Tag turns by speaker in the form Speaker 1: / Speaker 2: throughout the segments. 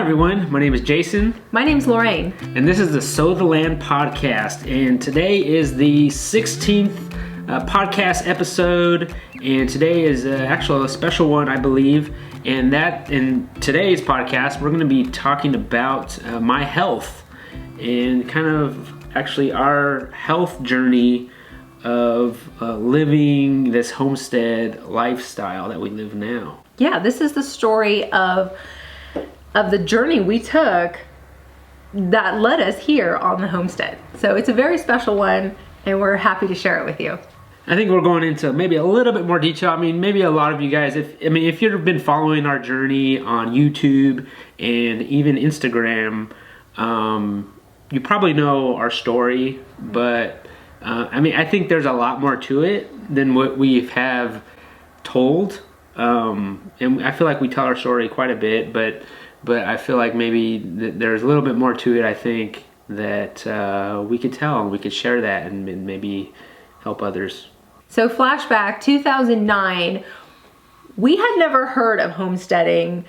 Speaker 1: everyone, my name is Jason.
Speaker 2: My name's Lorraine.
Speaker 1: And this is the Sow the Land podcast. And today is the 16th podcast episode. And today is actually a special one, I believe. And that in today's podcast, we're going to be talking about my health and kind of actually our health journey of living this homestead lifestyle that we live now.
Speaker 2: Yeah, this is the story of the journey we took that led us here on the homestead. So it's a very special one, and we're happy to share it with you.
Speaker 1: I think we're going into maybe a little bit more detail. I mean, maybe a lot of you guys, if you've been following our journey on YouTube and even Instagram, you probably know our story, but I think there's a lot more to it than what we have told. And I feel like we tell our story quite a bit, but I feel like maybe there's a little bit more to it, I think, that we could tell and we could share that and maybe help others.
Speaker 2: So flashback, 2009, we had never heard of homesteading,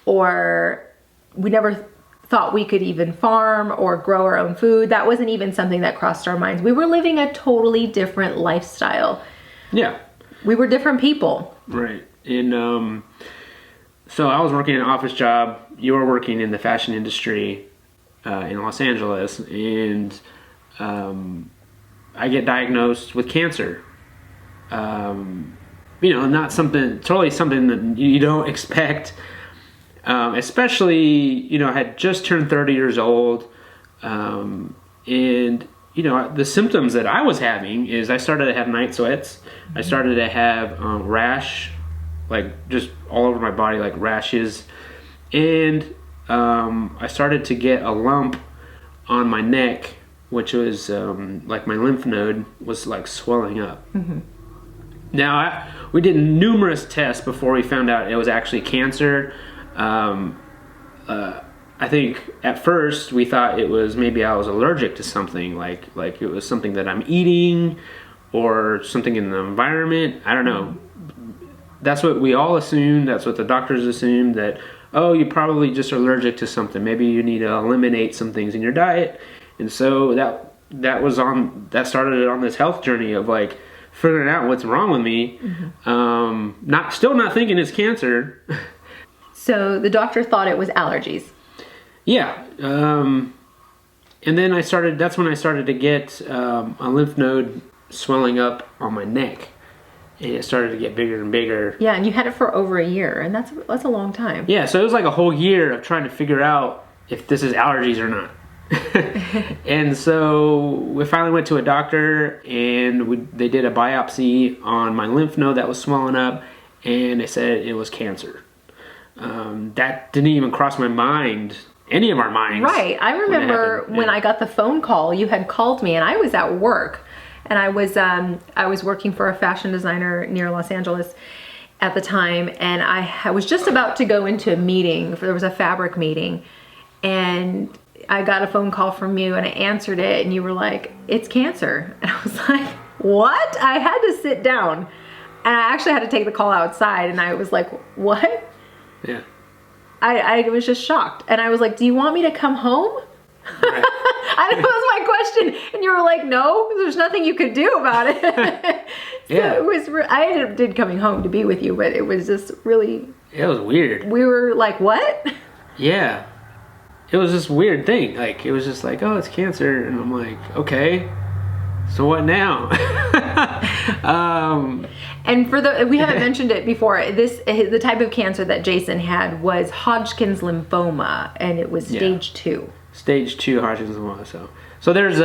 Speaker 2: or we never thought we could even farm or grow our own food. That wasn't even something that crossed our minds. We were living a totally different lifestyle.
Speaker 1: Yeah.
Speaker 2: We were different people.
Speaker 1: Right. And so I was working an office job. You were working in the fashion industry in Los Angeles, and I get diagnosed with cancer. Not something that you don't expect. Especially, I had just turned 30 years old, and the symptoms that I was having is I started to have night sweats. I started to have rash, like just all over my body, like rashes. And I started to get a lump on my neck, which was like my lymph node was like swelling up. Mm-hmm. Now, we did numerous tests before we found out it was actually cancer. I think at first we thought it was maybe I was allergic to something, like it was something that I'm eating or something in the environment. I don't know. That's what we all assumed. That's what the doctors assumed, that, oh, you're probably just allergic to something. Maybe you need to eliminate some things in your diet. And so that started it on this health journey of like figuring out what's wrong with me. Mm-hmm. Still not thinking it's cancer.
Speaker 2: So the doctor thought it was allergies. Yeah.
Speaker 1: And then that's when I started to get a lymph node swelling up on my neck. And it started to get bigger and bigger.
Speaker 2: Yeah, and you had it for over a year, and that's a long time.
Speaker 1: Yeah, so it was like a whole year of trying to figure out if this is allergies or not. And so we finally went to a doctor, and they did a biopsy on my lymph node that was swelling up, and they said it was cancer. That didn't even cross my mind, any of our minds.
Speaker 2: Right. I remember when I got the phone call, you had called me, and I was at work. And I was working for a fashion designer near Los Angeles at the time, and I was just about to go into a meeting. There was a fabric meeting, and I got a phone call from you, and I answered it, and you were like, "It's cancer." And I was like, "What?" I had to sit down, and I actually had to take the call outside, and I was like, "What?"
Speaker 1: Yeah.
Speaker 2: I was just shocked, and I was like, "Do you want me to come home?" Right. That was my question, and you were like, "No, there's nothing you could do about it."
Speaker 1: Yeah,
Speaker 2: it was. I did coming home to be with you, but it was just really.
Speaker 1: It was weird.
Speaker 2: We were like, "What?"
Speaker 1: Yeah, it was this weird thing. Like it was just like, "Oh, it's cancer," and I'm like, "Okay, so what now?"
Speaker 2: And we haven't mentioned it before. The type of cancer that Jason had was Hodgkin's lymphoma, and it was stage 2.
Speaker 1: Stage 2 Hodgkin's lymphoma. So there's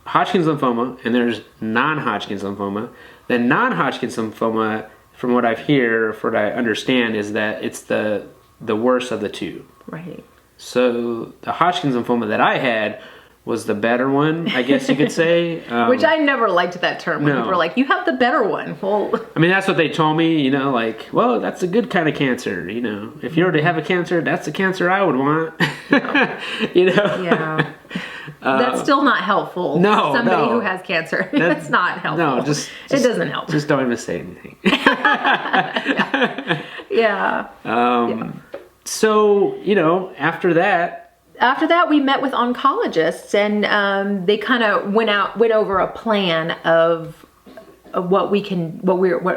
Speaker 1: Hodgkin's lymphoma and there's non-Hodgkin's lymphoma. The non-Hodgkin's lymphoma, from what I've heard, from what I understand, is that it's the worst of the two.
Speaker 2: Right.
Speaker 1: So the Hodgkin's lymphoma that I had was the better one, I guess you could say.
Speaker 2: Which I never liked that term. When people were like, "You have the better one." Well,
Speaker 1: I mean, that's what they told me, like, well, that's a good kind of cancer, If you were to have a cancer, that's the cancer I would want.
Speaker 2: Yeah. That's still not helpful.
Speaker 1: No,
Speaker 2: somebody who has cancer. That's not helpful.
Speaker 1: No,
Speaker 2: it doesn't help.
Speaker 1: Just don't even say anything.
Speaker 2: Yeah.
Speaker 1: So, after that,
Speaker 2: we met with oncologists, and they kind of went over a plan of what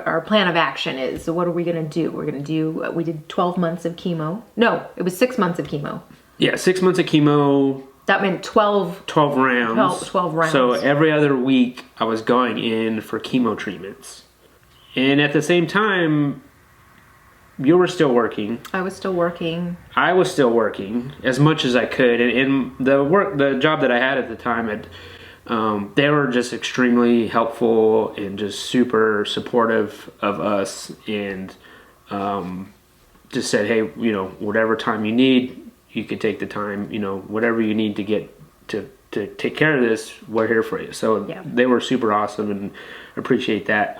Speaker 2: our plan of action is. So what are we going to do? We did 12 months of chemo. No, it was 6 months of chemo.
Speaker 1: Yeah, 6 months of chemo.
Speaker 2: That meant 12
Speaker 1: rounds.
Speaker 2: 12 rounds.
Speaker 1: So every other week I was going in for chemo treatments. And at the same time, you were still working.
Speaker 2: I was still working.
Speaker 1: I was still working as much as I could. And the job that I had at the time, they were just extremely helpful and just super supportive of us, and just said, hey, whatever time you need, you could take the time, whatever you need to get to take care of this, we're here for you. So They were super awesome, and appreciate that.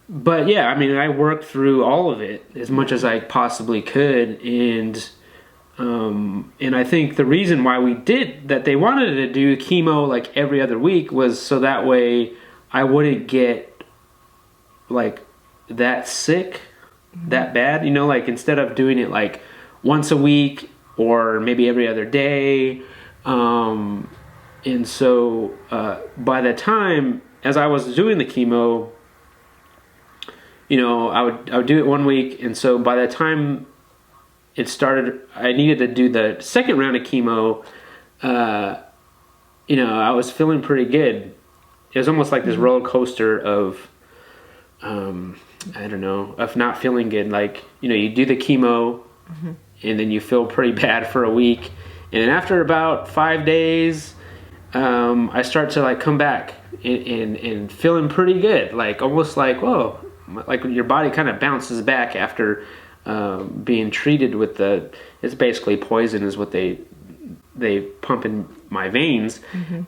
Speaker 1: But yeah, I worked through all of it as much as I possibly could, and I think the reason why they wanted to do chemo like every other week was so that way I wouldn't get like that sick, that bad, like instead of doing it like once a week or maybe every other day. And so by the time, as I was doing the chemo, I would do it 1 week, and so by the time it started, I needed to do the second round of chemo. I was feeling pretty good. It was almost like this roller coaster of, of not feeling good. Like, you do the chemo, and then you feel pretty bad for a week, and then after about 5 days, I start to like come back and feeling pretty good. Like almost like, whoa, like your body kind of bounces back after being treated with it's basically poison is what they pump in my veins.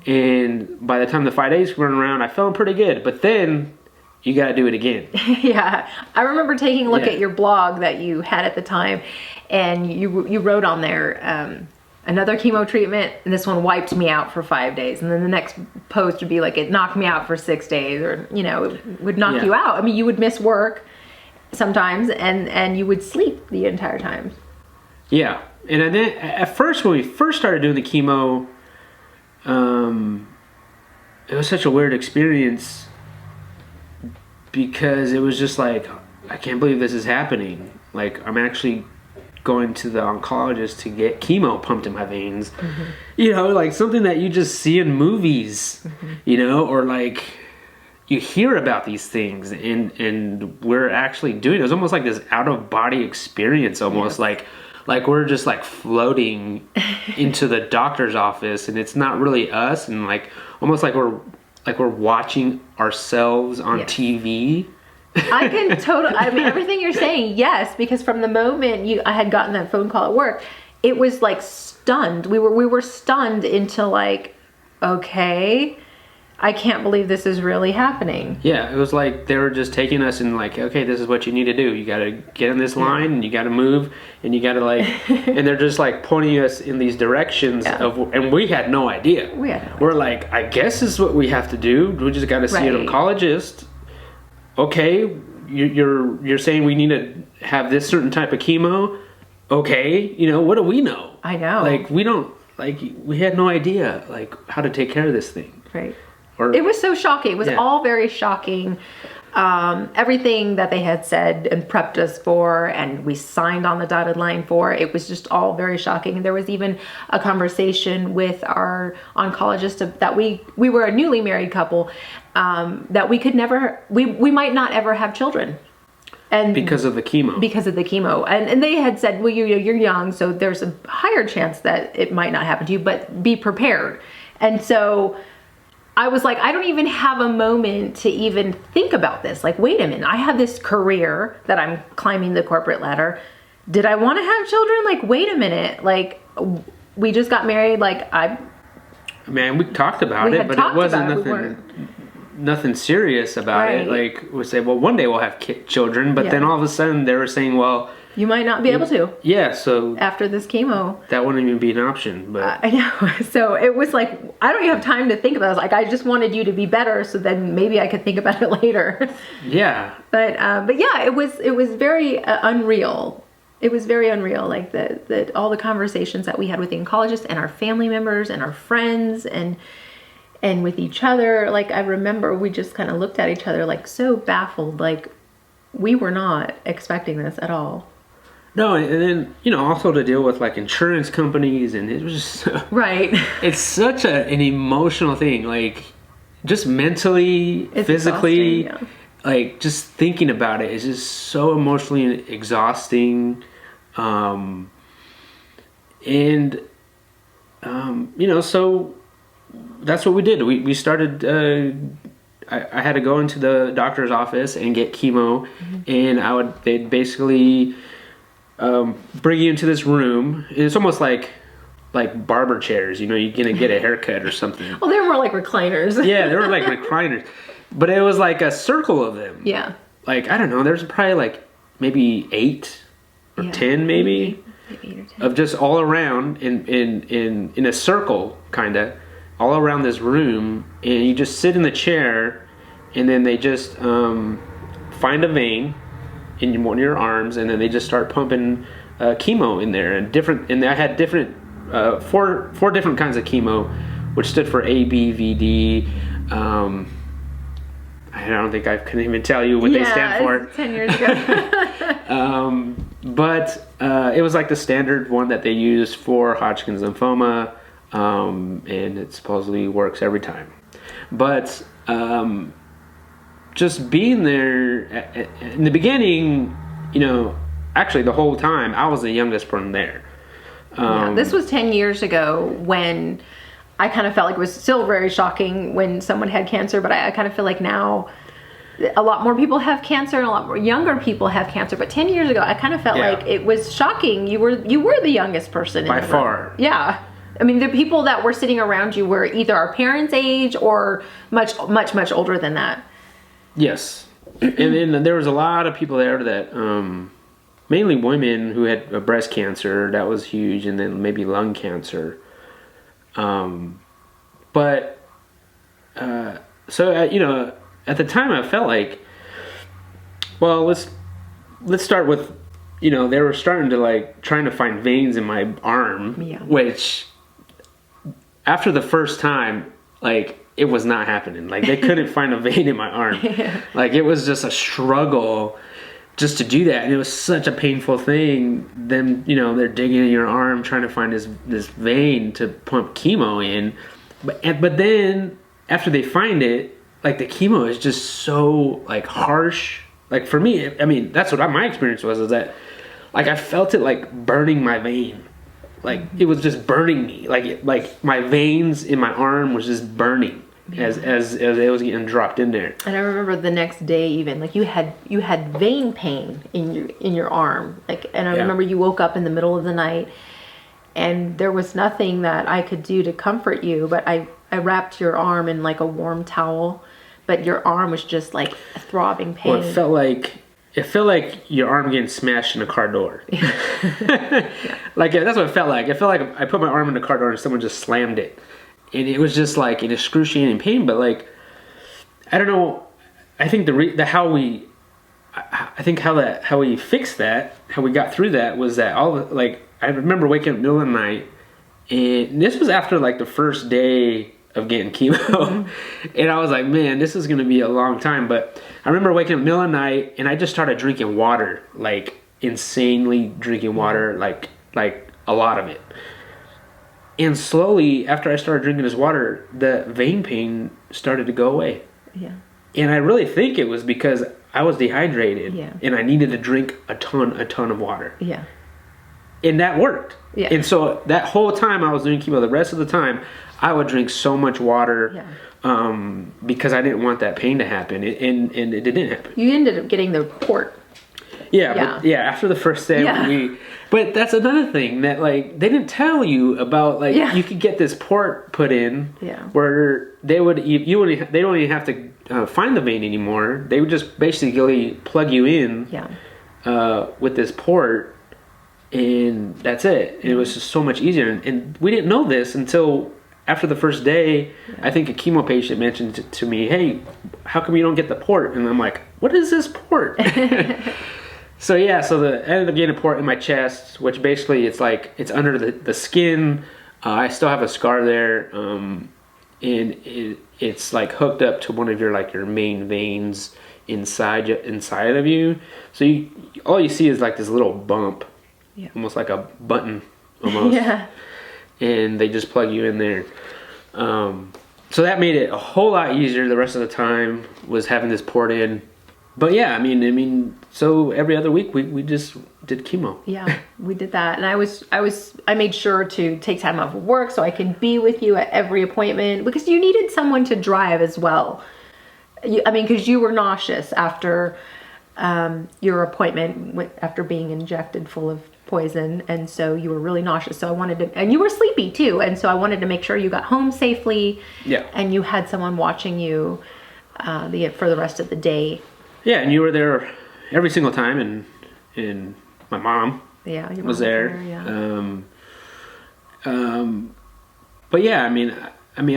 Speaker 1: And by the time the 5 days run around, I felt pretty good, but then you got to do it again.
Speaker 2: Yeah. I remember taking a look at your blog that you had at the time, and you wrote on there, another chemo treatment, and this one wiped me out for 5 days. And then the next post would be like, it knocked me out for 6 days, or, it would knock you out. You would miss work sometimes, and you would sleep the entire time. Yeah.
Speaker 1: And then at first, when we first started doing the chemo, it was such a weird experience because it was just like, I can't believe this is happening. Like, I'm actually going to the oncologist to get chemo pumped in my veins. Like something that you just see in movies, or like you hear about these things, and we're actually doing it. It was almost like this out of body experience, almost like we're just like floating into the doctor's office, and it's not really us, and like almost like we're watching ourselves on TV.
Speaker 2: I can totally, everything you're saying, yes, because from the moment I had gotten that phone call at work, it was like stunned. We were stunned into like, okay, I can't believe this is really happening.
Speaker 1: Yeah, it was like they were just taking us and like, okay, this is what you need to do. You got to get in this line, and you got to move, and you got to like, and they're just like pointing us in these directions and we had no idea. We're like, I guess this is what we have to do. We just got to see an oncologist. Okay, you're saying we need to have this certain type of chemo. Okay, what do we know?
Speaker 2: I know.
Speaker 1: Like we had no idea like how to take care of this thing.
Speaker 2: Right. It was so shocking. It was all very shocking. Everything that they had said and prepped us for, and we signed on the dotted line for, it was just all very shocking. And there was even a conversation with our oncologist that we were a newly married couple, that we could never, we might not ever have children. And
Speaker 1: because of the chemo.
Speaker 2: And they had said, well, you're young, so there's a higher chance that it might not happen to you, but be prepared. And so I was like, I don't even have a moment to even think about this. Like, wait a minute, I have this career that I'm climbing the corporate ladder. Did I want to have children? Like, wait a minute. Like, we just got married. Like,
Speaker 1: we talked about it, but it wasn't nothing serious about it. Like, we say, well, one day we'll have children, but then all of a sudden they were saying, well,
Speaker 2: you might not be able to.
Speaker 1: Yeah, so
Speaker 2: after this chemo,
Speaker 1: that wouldn't even be an option. But
Speaker 2: I know. So it was like, I don't even have time to think about it. I was like, I just wanted you to be better, so then maybe I could think about it later.
Speaker 1: Yeah.
Speaker 2: But yeah, it was very unreal. It was very unreal, like all the conversations that we had with the oncologists and our family members and our friends and with each other. Like, I remember we just kind of looked at each other like so baffled, like we were not expecting this at all.
Speaker 1: No, and then, you know, also to deal with like insurance companies, and it was just
Speaker 2: right.
Speaker 1: It's such an emotional thing, like just mentally, it's physically, yeah. Like just thinking about it is just so emotionally exhausting. You know, so that's what we did. We started, I had to go into the doctor's office and get chemo, and they'd basically bring you into this room. And it's almost like barber chairs, you know, you're gonna get a haircut or something.
Speaker 2: Well, they were more like recliners.
Speaker 1: Yeah, they were like recliners, but it was like a circle of them.
Speaker 2: Yeah.
Speaker 1: Like, I don't know, there's probably like maybe 8 or 10 maybe
Speaker 2: 8 or 10
Speaker 1: of just all around in a circle, kind of all around this room, and you just sit in the chair, and then they just find a vein in one of your arms, and then they just start pumping chemo in there, and I had different 4 different kinds of chemo, which stood for A, B, V, D. I don't think I can even tell you what they stand for.
Speaker 2: 10 years ago.
Speaker 1: But it was like the standard one that they use for Hodgkin's lymphoma, and it supposedly works every time. But just being there in the beginning, you know, actually the whole time I was the youngest one there.
Speaker 2: This was 10 years ago, when I kind of felt like it was still very shocking when someone had cancer, but I kind of feel like now a lot more people have cancer and a lot more younger people have cancer. But 10 years ago, I kind of felt like it was shocking. You were the youngest person
Speaker 1: by far.
Speaker 2: Yeah. I mean, the people that were sitting around you were either our parents' age or much, much, much older than that.
Speaker 1: Yes. And then there was a lot of people there that, mainly women who had breast cancer, that was huge, and then maybe lung cancer. You know, at the time I felt like, well, let's start with, you know, they were starting to like trying to find veins in my arm, which after the first time, like, it was not happening. Like, they couldn't find a vein in my arm. Like, it was just a struggle just to do that, and it was such a painful thing. Then, you know, they're digging in your arm trying to find this vein to pump chemo in, but then after they find it, like, the chemo is just so like harsh. Like, for me, I mean, that's what my experience was, is that like I felt it like burning my vein. Like, it was just burning me. Like my veins in my arm was just burning as it was getting dropped in there.
Speaker 2: And I remember the next day, even like you had vein pain in your arm. Like, and I remember you woke up in the middle of the night, and there was nothing that I could do to comfort you. But I wrapped your arm in like a warm towel, but your arm was just like a throbbing pain.
Speaker 1: Well, it felt like your arm getting smashed in a car door. Like, that's what it felt like. It felt like I put my arm in the car door and someone just slammed it. And it was just like an excruciating pain. But like, I don't know. I think how we fixed that, how we got through that, was that I remember waking up in the middle of the night, and this was after like the first day of getting chemo. And I was like, man, this is going to be a long time. But I remember waking up in the middle of the night, and I just started drinking water, like insanely drinking water, like a lot of it. And slowly, after I started drinking this water, the vein pain started to go away. Yeah. And I really think it was because I was dehydrated, and I needed to drink a ton of water. Yeah. And that worked. Yeah. And so that whole time I was doing chemo, the rest of the time, I would drink so much water, because I didn't want that pain to happen, and it didn't happen.
Speaker 2: You ended up getting the port.
Speaker 1: Yeah. But after the first day, but that's another thing that, like, they didn't tell you about, like, you could get this port put in, where they don't even have to find the vein anymore. They would just basically plug you in, with this port, and that's it. And it was just so much easier, and we didn't know this until after the first day. I think a chemo patient mentioned to me, hey, how come you don't get the port? And I'm like, what is this port? So yeah, so I ended up getting a port in my chest, which basically it's under the skin. I still have a scar there, and it's like hooked up to one of your main veins inside of you. So all you see is like this little bump, almost like a button, almost.
Speaker 2: Yeah.
Speaker 1: And they just plug you in there. So that made it a whole lot easier. The rest of the time was having this port in. But yeah, I mean, so every other week we just did chemo.
Speaker 2: Yeah, we did that, and I made sure to take time off of work so I could be with you at every appointment, because you needed someone to drive as well. Because you were nauseous after your appointment after being injected full of poison, and so you were really nauseous. So I wanted to, and you were sleepy too, and so I wanted to make sure you got home safely.
Speaker 1: Yeah.
Speaker 2: And you had someone watching you for the rest of the day.
Speaker 1: Yeah, and you were there every single time, and my mom was there.
Speaker 2: Yeah.
Speaker 1: But yeah, I mean,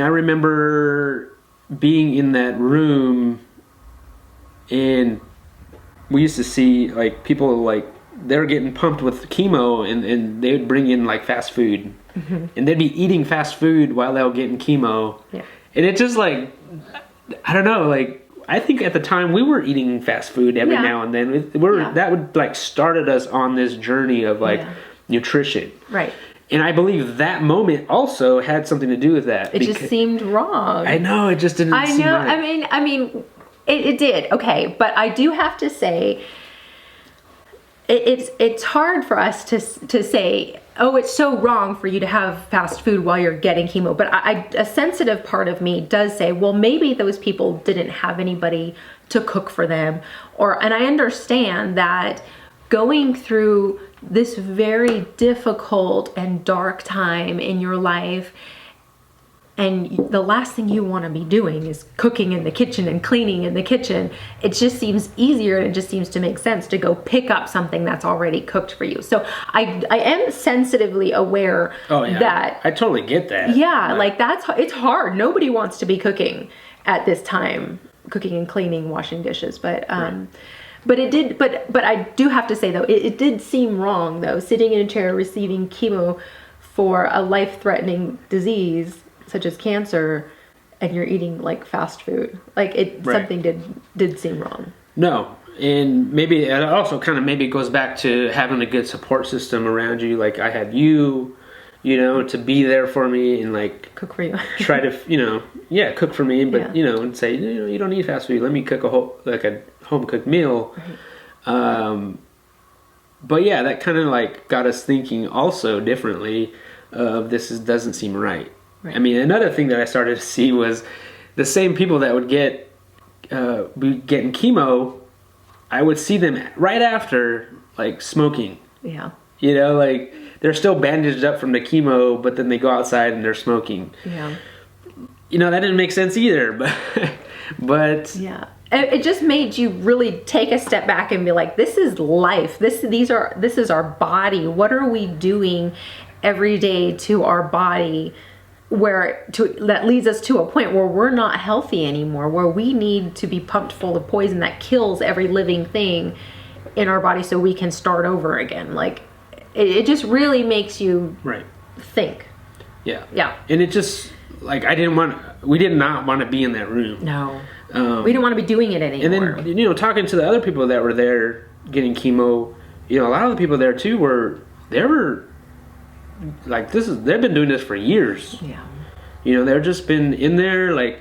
Speaker 1: I remember being in that room, and we used to see like people like they were getting pumped with chemo, and they would bring in like fast food, and they'd be eating fast food while they were getting chemo.
Speaker 2: Yeah.
Speaker 1: And it just like, I don't know, like. I think at the time we were eating fast food every now and then. That would like started us on this journey of like nutrition.
Speaker 2: Right.
Speaker 1: And I believe that moment also had something to do with that.
Speaker 2: It just seemed wrong.
Speaker 1: I know, it just didn't seem right.
Speaker 2: I mean, it did. Okay, but I do have to say, it's hard for us to say, oh, it's so wrong for you to have fast food while you're getting chemo. But a sensitive part of me does say, well, maybe those people didn't have anybody to cook for them. And I understand that going through this very difficult and dark time in your life, and the last thing you want to be doing is cooking in the kitchen and cleaning in the kitchen. It just seems easier, and it just seems to make sense to go pick up something that's already cooked for you. So I am sensitively aware that...
Speaker 1: I totally get that.
Speaker 2: Yeah, like it's hard. Nobody wants to be cooking at this time, cooking and cleaning, washing dishes. But but it did. But I do have to say though, it did seem wrong though, sitting in a chair receiving chemo for a life-threatening disease such as cancer, and you're eating like fast food. Like something did seem wrong.
Speaker 1: No, and maybe it also kind of maybe goes back to having a good support system around you. Like I had you to be there for me and like
Speaker 2: cook for you.
Speaker 1: Try to cook for me, but and say you don't need fast food. Let me cook a home cooked meal. Right. But yeah, that kind of like got us thinking also differently. Doesn't seem right. Right. I mean, another thing that I started to see was the same people that would be getting chemo, I would see them right after, like, smoking.
Speaker 2: Yeah.
Speaker 1: Like, they're still bandaged up from the chemo, but then they go outside and they're smoking.
Speaker 2: Yeah.
Speaker 1: That didn't make sense either, but...
Speaker 2: Yeah. It just made you really take a step back and be like, this is life. This is our body. What are we doing every day to our body that leads us to a point where we're not healthy anymore, where we need to be pumped full of poison that kills every living thing in our body so we can start over again. Like, it just really makes you think.
Speaker 1: Yeah.
Speaker 2: Yeah.
Speaker 1: And it just, like, we did not want to be in that room.
Speaker 2: No. We didn't want to be doing it anymore.
Speaker 1: And then, talking to the other people that were there getting chemo, a lot of the people there too they were like, they've been doing this for years.
Speaker 2: Yeah.
Speaker 1: They've just been in there, like,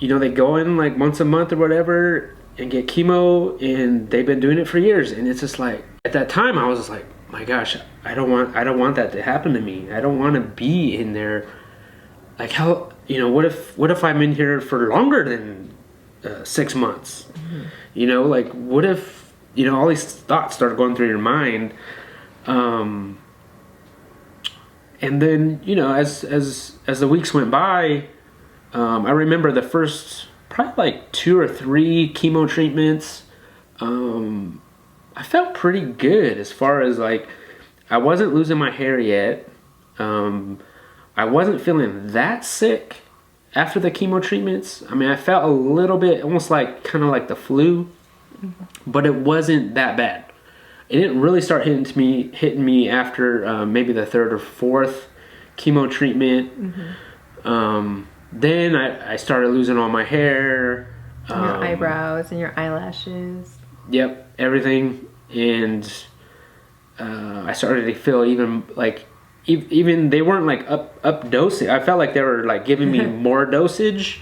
Speaker 1: they go in like once a month or whatever and get chemo, and they've been doing it for years. And it's just like, at that time I was just like, my gosh, I don't want that to happen to me. I don't want to be in there. Like, how, what if I'm in here for longer than 6 months? Mm-hmm. Like, what if, all these thoughts start going through your mind. And then, as the weeks went by, I remember the first probably like 2 or 3 chemo treatments. I felt pretty good as far as like, I wasn't losing my hair yet. I wasn't feeling that sick after the chemo treatments. I mean, I felt a little bit almost like kind of like the flu, but it wasn't that bad. it didn't really start hitting me after maybe the third or fourth chemo treatment. Then I started losing all my hair.
Speaker 2: And your eyebrows and your eyelashes.
Speaker 1: Yep, everything. And I started to feel even like, even they weren't like up dosing. I felt like they were like giving me more dosage,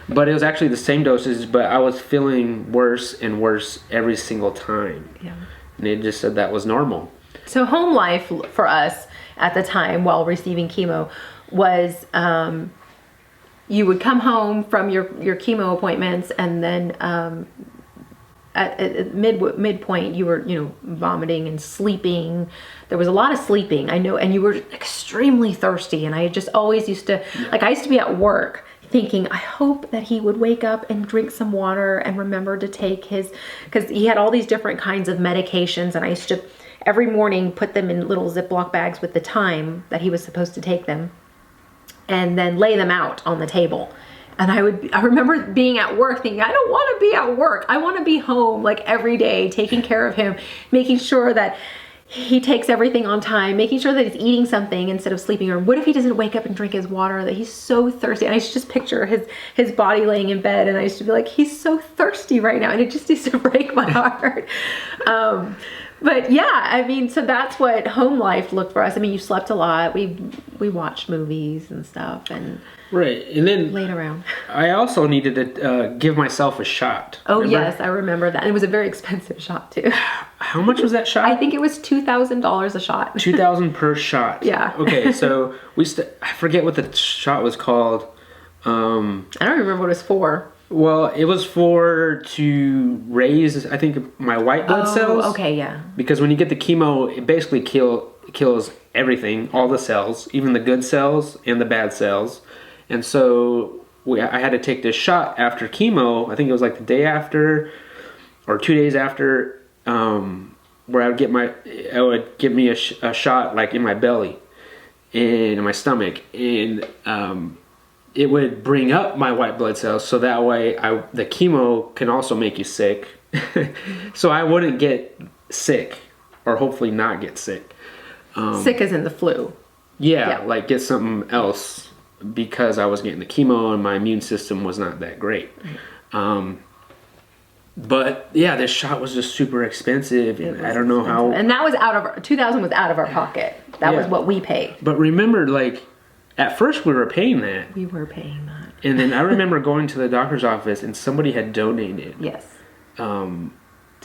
Speaker 1: but it was actually the same dosage, but I was feeling worse and worse every single time.
Speaker 2: Yeah.
Speaker 1: And they just said that was normal.
Speaker 2: So home life for us at the time while receiving chemo was you would come home from your chemo appointments, and then at midpoint you were, vomiting and sleeping. There was a lot of sleeping, I know, and you were extremely thirsty. And I just always used to, I used to be at work thinking, I hope that he would wake up and drink some water and remember to take because he had all these different kinds of medications, and I used to every morning put them in little Ziploc bags with the time that he was supposed to take them, and then lay them out on the table. And I remember being at work thinking, I don't want to be at work. I want to be home every day, taking care of him, making sure that he takes everything on time, making sure that he's eating something instead of sleeping. Or what if he doesn't wake up and drink his water, that he's so thirsty? And I used to just picture his body laying in bed, and I used to be like, he's so thirsty right now. And it just used to break my heart. But yeah, so that's what home life looked for us. You slept a lot. We watched movies and stuff, and
Speaker 1: right, and then
Speaker 2: laid around.
Speaker 1: I also needed to give myself a shot.
Speaker 2: Oh, remember? Yes, I remember that. And it was a very expensive shot too.
Speaker 1: How much was that shot?
Speaker 2: I think it was $2,000 a shot.
Speaker 1: $2,000 per shot.
Speaker 2: Yeah.
Speaker 1: Okay, so I forget what the shot was called.
Speaker 2: I don't remember what it was for.
Speaker 1: Well, it was to raise, I think, my white blood cells.
Speaker 2: Okay, yeah.
Speaker 1: Because when you get the chemo, it basically kills everything, all the cells, even the good cells and the bad cells. And so I had to take this shot after chemo. I think it was like the day after or 2 days after, where it would give me a shot in my belly and in my stomach, and it would bring up my white blood cells, so that way the chemo can also make you sick. So I wouldn't get sick, or hopefully not get sick.
Speaker 2: Sick as in the flu.
Speaker 1: Yeah, get something else, because I was getting the chemo and my immune system was not that great. But yeah, this shot was just super expensive, and I don't know how. And
Speaker 2: that was $2,000 was out of our pocket. That was what we paid.
Speaker 1: But remember, at first we were paying that.
Speaker 2: We were paying that.
Speaker 1: And then I remember going to the doctor's office, and somebody had donated.
Speaker 2: Yes. To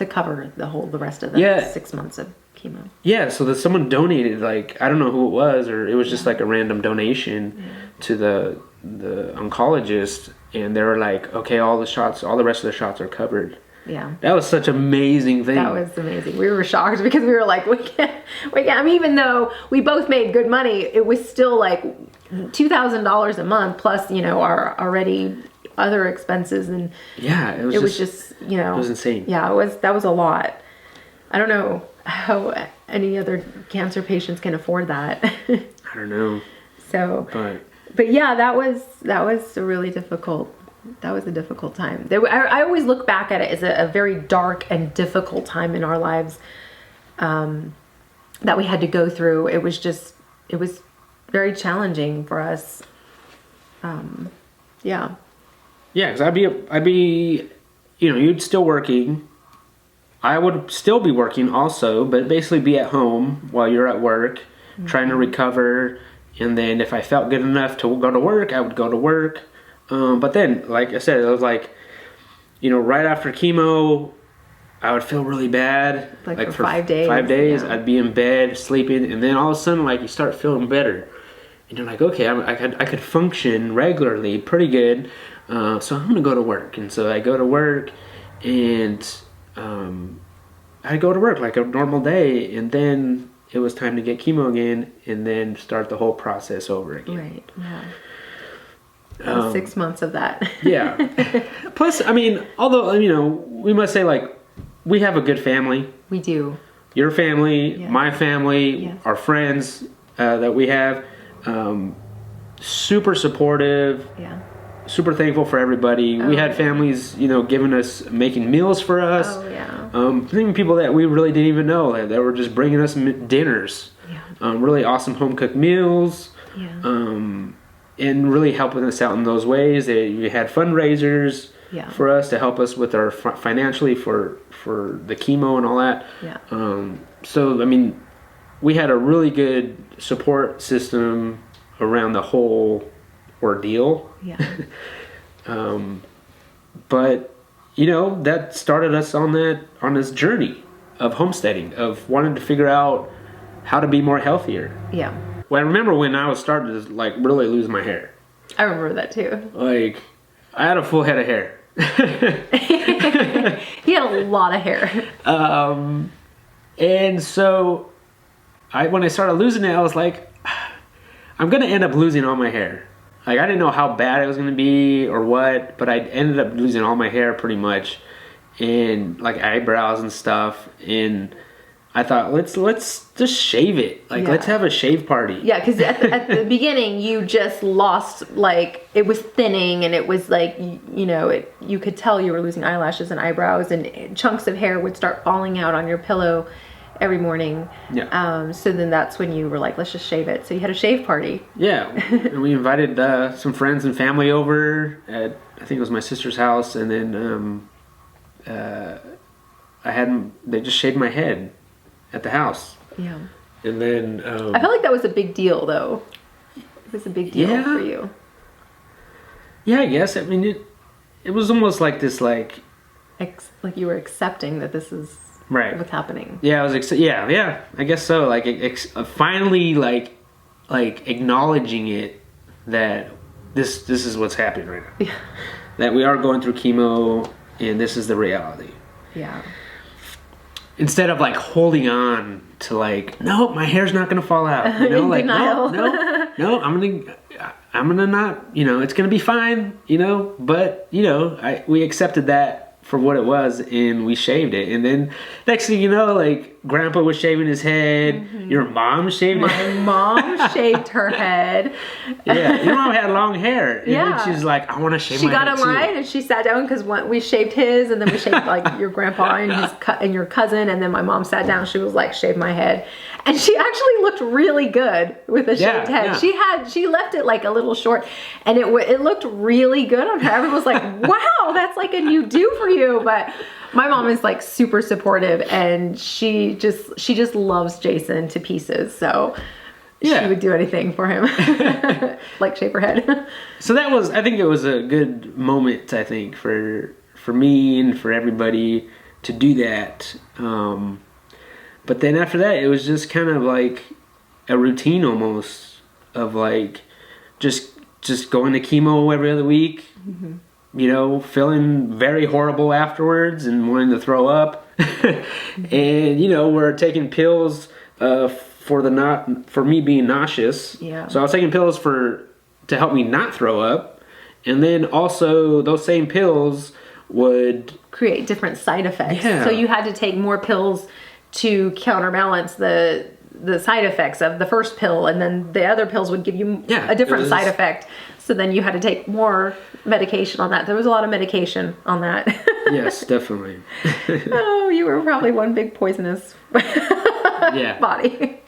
Speaker 2: cover the rest of the 6 months of chemo. Yeah,
Speaker 1: so that someone donated, I don't know who it was, or it was just a random donation to the oncologist, and they were like, okay, all the rest of the shots are covered.
Speaker 2: Yeah.
Speaker 1: That was such an amazing thing.
Speaker 2: That was amazing. We were shocked because we were like, we can't. Even though we both made good money, it was still $2,000 a month plus, our already other expenses, and
Speaker 1: yeah, it was just it was insane.
Speaker 2: Yeah, that was a lot. I don't know how any other cancer patients can afford that.
Speaker 1: I don't know.
Speaker 2: So, but yeah, that was a really difficult. That was a difficult time. I always look back at it as a very dark and difficult time in our lives that we had to go through. It was very challenging for us. Yeah.
Speaker 1: Yeah, because I'd be, you'd still working. I would still be working also, but basically be at home while you're at work, trying to recover. And then if I felt good enough to go to work, I would go to work. But then, like I said, it was right after chemo, I would feel really bad.
Speaker 2: For 5 days.
Speaker 1: 5 days,
Speaker 2: yeah.
Speaker 1: I'd be in bed, sleeping, and then all of a sudden, you start feeling better. And you're like, okay, I could function regularly pretty good, so I'm going to go to work. And so I go to work, and I go to work like a normal day, and then it was time to get chemo again, and then start the whole process over again.
Speaker 2: Right, yeah. 6 months of that.
Speaker 1: Yeah. Plus, although, we must say, we have a good family.
Speaker 2: We do.
Speaker 1: Your family,
Speaker 2: yes.
Speaker 1: my family,
Speaker 2: yes.
Speaker 1: our friends that we have, super supportive.
Speaker 2: Yeah.
Speaker 1: super thankful for everybody. We had families, giving us, making meals for us.
Speaker 2: Oh, yeah.
Speaker 1: Even people that we really didn't even know that were just bringing us dinners.
Speaker 2: Yeah.
Speaker 1: Really awesome home cooked meals.
Speaker 2: Yeah.
Speaker 1: And really helping us out in those ways. We had fundraisers for us to help us with our financially for the chemo and all that.
Speaker 2: Yeah.
Speaker 1: So, I mean, we had a really good support system around the whole ordeal.
Speaker 2: Yeah.
Speaker 1: But that started us on this journey of homesteading, of wanting to figure out how to be more healthier.
Speaker 2: Yeah.
Speaker 1: Well, I remember when I was starting to really lose my hair.
Speaker 2: I remember that too.
Speaker 1: I had a full head of hair.
Speaker 2: He had a lot of hair.
Speaker 1: And so when I started losing it, I was like, I'm gonna end up losing all my hair. I didn't know how bad it was gonna be or what, but I ended up losing all my hair pretty much, and eyebrows and stuff. And I thought, let's just shave it. Let's have a shave party.
Speaker 2: Yeah, because at the beginning you just lost, it was thinning, and it was you could tell you were losing eyelashes and eyebrows, and chunks of hair would start falling out on your pillow every morning.
Speaker 1: Yeah.
Speaker 2: So then that's when you were like, let's just shave it. So you had a shave party.
Speaker 1: Yeah. And we invited some friends and family over at, I think it was my sister's house, and then they just shaved my head at the house.
Speaker 2: Yeah.
Speaker 1: And then
Speaker 2: I felt like that was a big deal, though. It was a big deal for you.
Speaker 1: Yeah, I guess. I mean, it was almost like this, like
Speaker 2: you were accepting that this is what's happening.
Speaker 1: Yeah, I was. Yeah. I guess so. Finally, acknowledging it, that this is what's happening right now.
Speaker 2: Yeah.
Speaker 1: That we are going through chemo, and this is the reality.
Speaker 2: Yeah.
Speaker 1: Instead of holding on to no, my hair's not gonna fall out. No, I'm gonna not. It's gonna be fine. But we accepted that for what it was, and we shaved it. And then next thing you know, Grandpa was shaving his head. Mm-hmm. Your mom shaved.
Speaker 2: My mom shaved her head.
Speaker 1: Yeah, your mom had long hair. And
Speaker 2: yeah,
Speaker 1: then she's like, I want to shave my head.
Speaker 2: She got him right, and she sat down because we shaved his, and then we shaved your grandpa and your cousin, and then my mom sat down. She was like, shave my head, and she actually looked really good with a shaved head.
Speaker 1: Yeah.
Speaker 2: She left it a little short, and it looked really good on her. Everyone was like, wow, that's a new do for you. But my mom is super supportive, and she just loves Jason to pieces. So she would do anything for him, shave her head.
Speaker 1: So I think it was a good moment, I think, for me and for everybody to do that. But then after that, it was just kind of a routine almost of just going to chemo every other week. Mm-hmm. Feeling very horrible afterwards and wanting to throw up. And, we're taking pills for me being nauseous.
Speaker 2: Yeah.
Speaker 1: So I was taking pills to help me not throw up. And then also those same pills would
Speaker 2: create different side effects.
Speaker 1: Yeah.
Speaker 2: So you had to take more pills to counterbalance the side effects of the first pill, and then the other pills would give you a different side effect. So then you had to take more medication on that. There was a lot of medication on that.
Speaker 1: Yes, definitely.
Speaker 2: Oh, you were probably one big poisonous body.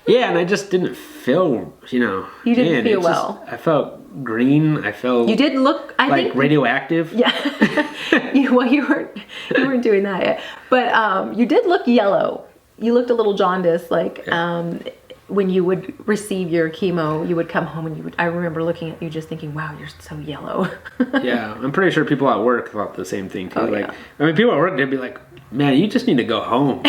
Speaker 1: Yeah, and I just didn't feel,
Speaker 2: You didn't feel well.
Speaker 1: I felt green. I felt...
Speaker 2: You did look, I think...
Speaker 1: radioactive.
Speaker 2: Yeah. You weren't doing that yet. But you did look yellow. You looked a little jaundiced, when you would receive your chemo, you would come home and I remember looking at you just thinking, wow, you're so yellow.
Speaker 1: Yeah, I'm pretty sure people at work thought the same thing too.
Speaker 2: Oh, yeah.
Speaker 1: People at work, they'd be like, man, you just need to go home.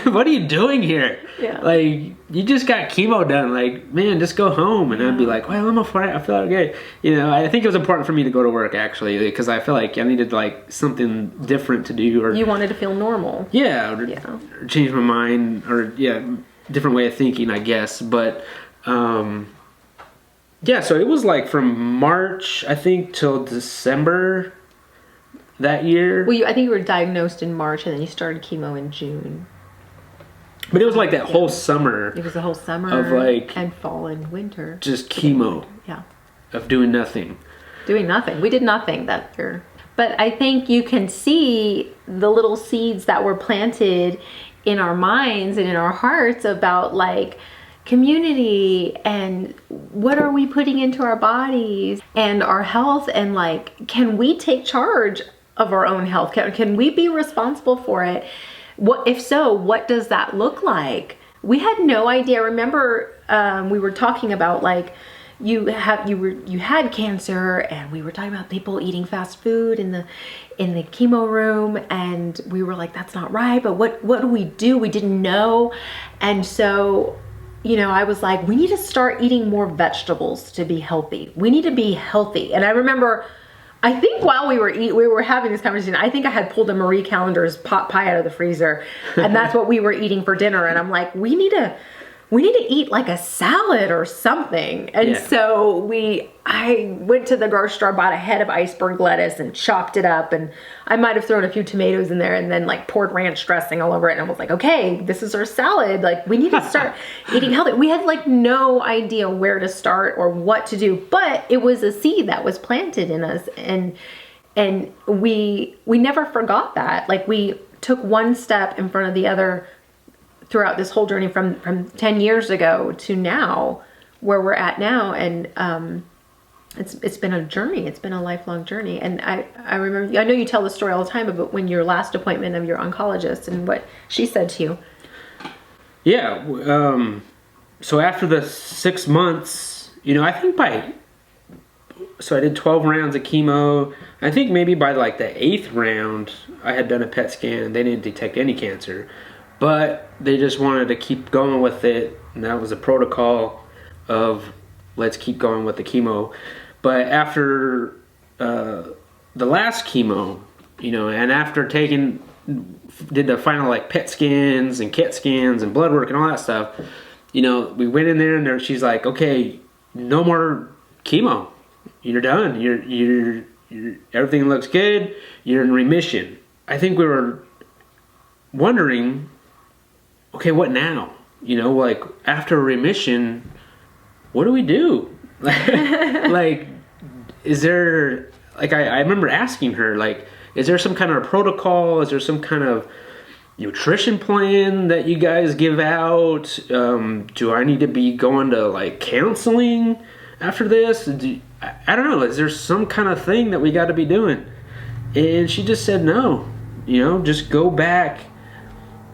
Speaker 1: What are you doing here?
Speaker 2: Yeah.
Speaker 1: You just got chemo done. Man, just go home. And I'd be like, well, I'm fine. I feel okay. I think it was important for me to go to work actually, because I feel like I needed something different to do. Or
Speaker 2: you wanted to feel normal.
Speaker 1: Yeah. Or change my mind, or different way of thinking, I guess. But so it was from March, I think, till December that year.
Speaker 2: Well, I think you were diagnosed in March, and then you started chemo in June.
Speaker 1: But it was that whole summer.
Speaker 2: It was the whole summer
Speaker 1: of
Speaker 2: and fall and winter.
Speaker 1: Just chemo.
Speaker 2: Yeah.
Speaker 1: Of doing nothing.
Speaker 2: doing nothing. We did nothing that year. But I think you can see the little seeds that were planted in our minds and in our hearts about like community and what are we putting into our bodies and our health, and like, can we take charge of our own health? Can we be responsible for it? What, if so, what does that look like? We had no idea. Remember, we were talking about like, you had cancer, and we were talking about people eating fast food in the chemo room, and we were like, that's not right, but what do we do? We didn't know. And so, you know, I was like, we need to start eating more vegetables to be healthy. We need to be healthy. And I remember, I think while we were having this conversation, I think I had pulled a Marie Callender's pot pie out of the freezer, and that's what we were eating for dinner. And I'm like, we need to eat like a salad or something. And so I went to the grocery store, bought a head of iceberg lettuce and chopped it up. And I might have thrown a few tomatoes in there and then like poured ranch dressing all over it. And I was like, okay, this is our salad. Like, we need to start eating healthy. We had like no idea where to start or what to do, but it was a seed that was planted in us. And we never forgot that. Like, we took one step in front of the other throughout this whole journey from 10 years ago to now, where we're at now. And it's been a journey. It's been a lifelong journey. And I remember, I know you tell the story all the time about when your last appointment of your oncologist and what she said to you.
Speaker 1: Yeah. So after the 6 months, you know, I think so I did 12 rounds of chemo. I think maybe by like the 8th round, I had done a PET scan and they didn't detect any cancer. But they just wanted to keep going with it, and that was a protocol of let's keep going with the chemo. But after the last chemo, you know, and after did the final like PET scans and CAT scans and blood work and all that stuff, you know, we went in there and she's like, okay, no more chemo. You're done. You're everything looks good. You're in remission. I think we were wondering, okay, what now? You know, like after remission, what do we do? Like, is there, like, I remember asking her, like, is there some kind of protocol? Is there some kind of nutrition plan that you guys give out? Do I need to be going to like counseling after this? I don't know. Is there some kind of thing that we got to be doing? And she just said, no, you know, just go back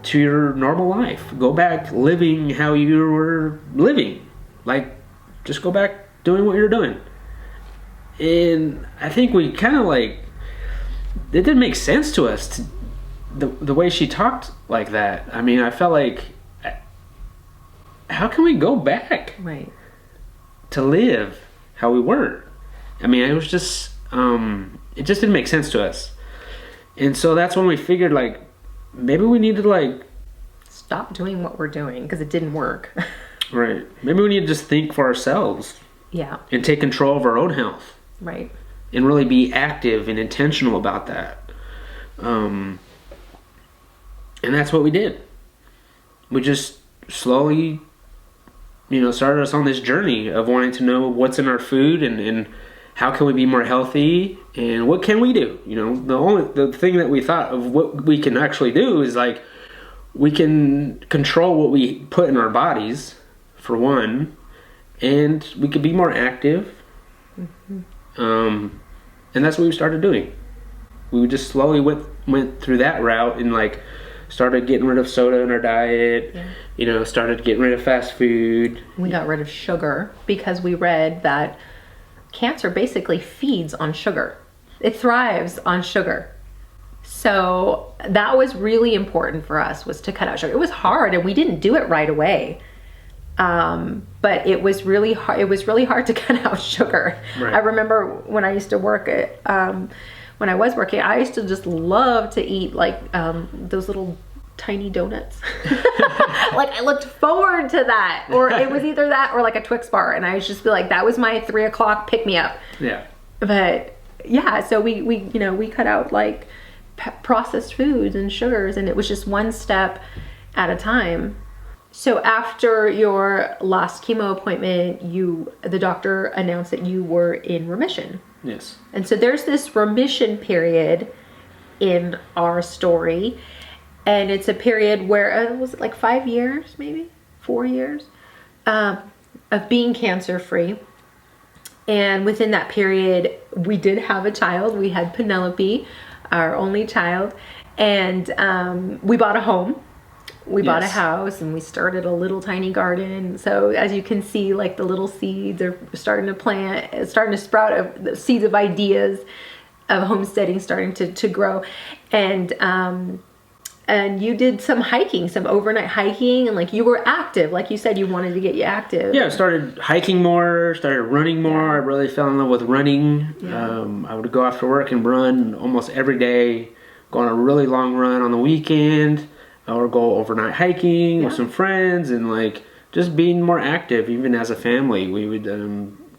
Speaker 1: to your normal life. Go back living how you were living. Like, just go back doing what you're doing. And I think we kind of like, it didn't make sense to us, the way she talked like that. I mean, I felt like, how can we go back to live how we were? I mean, it was just, it just didn't make sense to us. And so that's when we figured, like, maybe we need to like
Speaker 2: stop doing what we're doing because it didn't work.
Speaker 1: Right. Maybe we need to just think for ourselves.
Speaker 2: Yeah.
Speaker 1: And take control of our own health.
Speaker 2: Right.
Speaker 1: And really be active and intentional about that. And that's what we did. We just slowly, you know, started us on this journey of wanting to know what's in our food and how can we be more healthy and what can we do? You know, the thing that we thought of what we can actually do is like, we can control what we put in our bodies, for one, and we could be more active. Mm-hmm. And that's what we started doing. We just slowly went through that route and like started getting rid of soda in our diet, you know, started getting rid of fast food.
Speaker 2: We got rid of sugar because we read that cancer basically feeds on sugar. It thrives on sugar. So that was really important for us, was to cut out sugar. It was hard and we didn't do it right away. But it was really hard. It was really hard to cut out sugar. Right. I remember when I used to work when I was working, I used to just love to eat like those little tiny donuts. Like I looked forward to that, or it was either that or like a Twix bar, and I would just be like, that was my 3 o'clock pick me up.
Speaker 1: Yeah.
Speaker 2: But yeah, so we cut out like processed foods and sugars, and it was just one step at a time. So after your last chemo appointment, the doctor announced that you were in remission.
Speaker 1: Yes.
Speaker 2: And so there's this remission period in our story, and it's a period where was it like 5 years, maybe 4 years, of being cancer free. And within that period, we did have a child. We had Penelope, our only child, and we bought a home. We bought a house, and we started a little tiny garden. So as you can see, like the little seeds are starting to sprout, the seeds of ideas of homesteading starting to grow. And you did some hiking, some overnight hiking, and like you were active. Like you said, you wanted to get you active.
Speaker 1: Yeah, I started hiking more, started running more. I really fell in love with running. Yeah. I would go after work and run almost every day, go on a really long run on the weekend, or go overnight hiking with some friends, and like just being more active. Even as a family, we would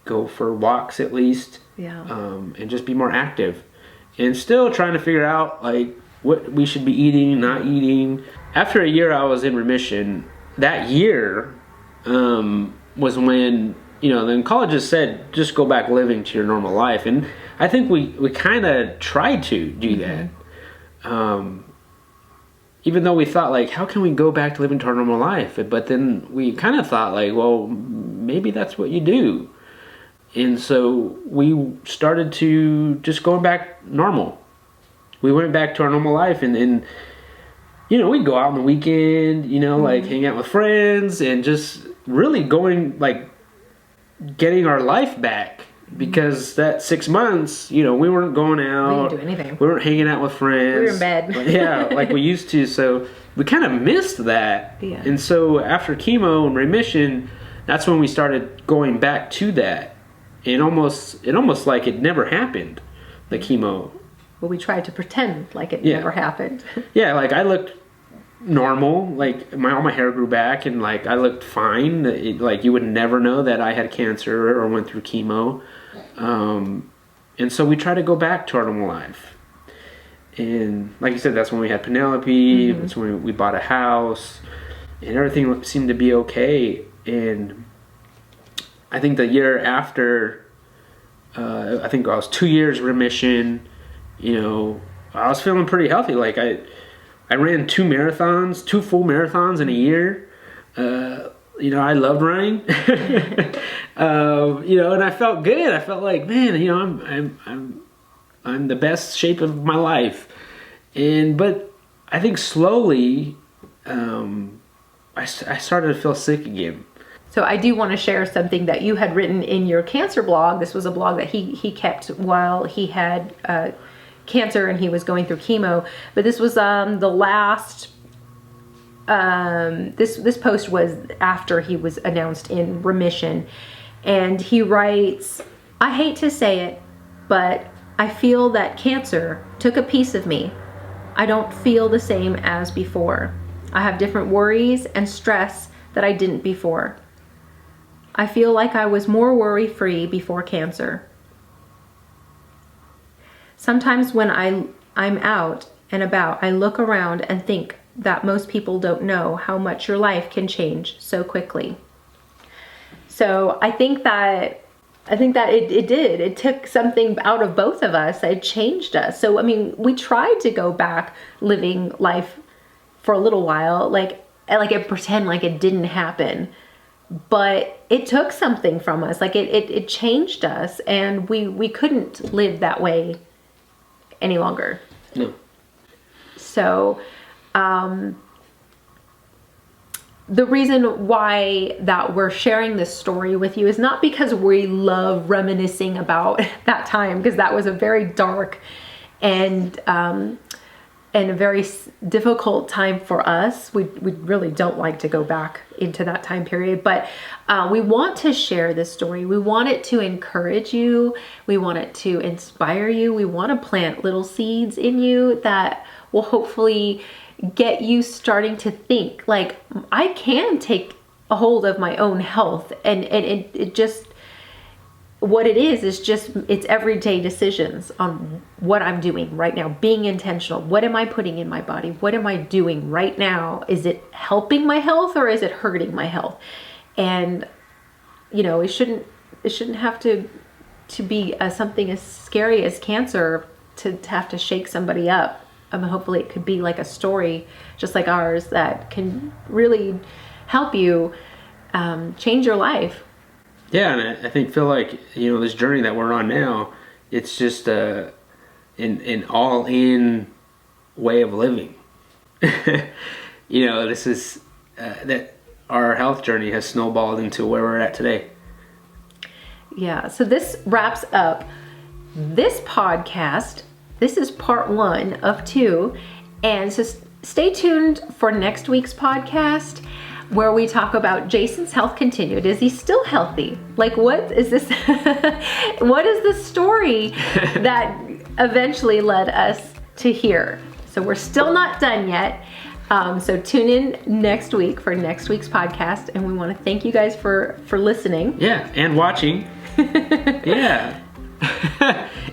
Speaker 1: go for walks at least, and just be more active, and still trying to figure out like what we should be eating, not eating. After a year I was in remission, that year was when, the oncologists said just go back living to your normal life, and I think we kind of tried to do that. Even though we thought, like, how can we go back to living to our normal life? But then we kind of thought, like, well, maybe that's what you do. And so we started to just go back normal. We went back to our normal life, and we'd go out on the weekend, like hang out with friends, and just really going, like, getting our life back. Because that 6 months, we weren't going out.
Speaker 2: We didn't do anything.
Speaker 1: We weren't hanging out with friends.
Speaker 2: We were in bed.
Speaker 1: Yeah, like we used to. So we kind of missed that.
Speaker 2: Yeah.
Speaker 1: And so after chemo and remission, that's when we started going back to that. And almost like it never happened, the chemo.
Speaker 2: Well, we tried to pretend like it never happened.
Speaker 1: Yeah, like I looked normal, like all my hair grew back, and like I looked fine. Like you would never know that I had cancer or went through chemo. And so we try to go back to our normal life. And like you said, that's when we had Penelope. That's when we bought a house, and everything seemed to be okay. And I think the year after, I think I was 2 years remission. I was feeling pretty healthy. Like I ran 2 full marathons in a year. I loved running. And I felt good. I felt like, man, I'm the best shape of my life. But I think slowly, I started to feel sick again.
Speaker 2: So I do want to share something that you had written in your cancer blog. This was a blog that he kept while he had cancer and he was going through chemo. But this was the last. This post was after he was announced in remission, and he writes, "I hate to say it, but I feel that cancer took a piece of me. I don't feel the same as before. I have different worries and stress that I didn't before. I feel like I was more worry-free before cancer. Sometimes when I'm out and about, I look around and think that most people don't know how much your life can change so quickly." So I think that it did. It took something out of both of us. It changed us. So, I mean, we tried to go back living life for a little while, like pretend like it didn't happen. But it took something from us. Like it changed us, and we couldn't live that way any longer.
Speaker 1: No.
Speaker 2: So, the reason why that we're sharing this story with you is not because we love reminiscing about that time, because that was a very dark and a very difficult time for us. We really don't like to go back into that time period, but we want to share this story. We want it to encourage you. We want it to inspire you. We want to plant little seeds in you that will hopefully get you starting to think like, I can take a hold of my own health, and it just, what it is just, it's everyday decisions on what I'm doing right now, being intentional. What am I putting in my body? What am I doing right now? Is it helping my health or is it hurting my health? And, it shouldn't have to be something as scary as cancer to have to shake somebody up. Hopefully it could be like a story just like ours that can really help you change your life.
Speaker 1: Yeah, and I feel like, this journey that we're on now, it's just an all-in way of living. This is that our health journey has snowballed into where we're at today.
Speaker 2: Yeah, so this wraps up this podcast. This is part 1 of 2, and so stay tuned for next week's podcast, where we talk about Jason's health continued. Is he still healthy? Like, what is this? What is the story that eventually led us to here? So we're still not done yet. So tune in next week for next week's podcast. And we want to thank you guys for listening.
Speaker 1: Yeah, and watching. Yeah.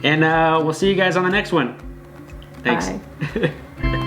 Speaker 1: And we'll see you guys on the next one. Thanks.
Speaker 2: Bye.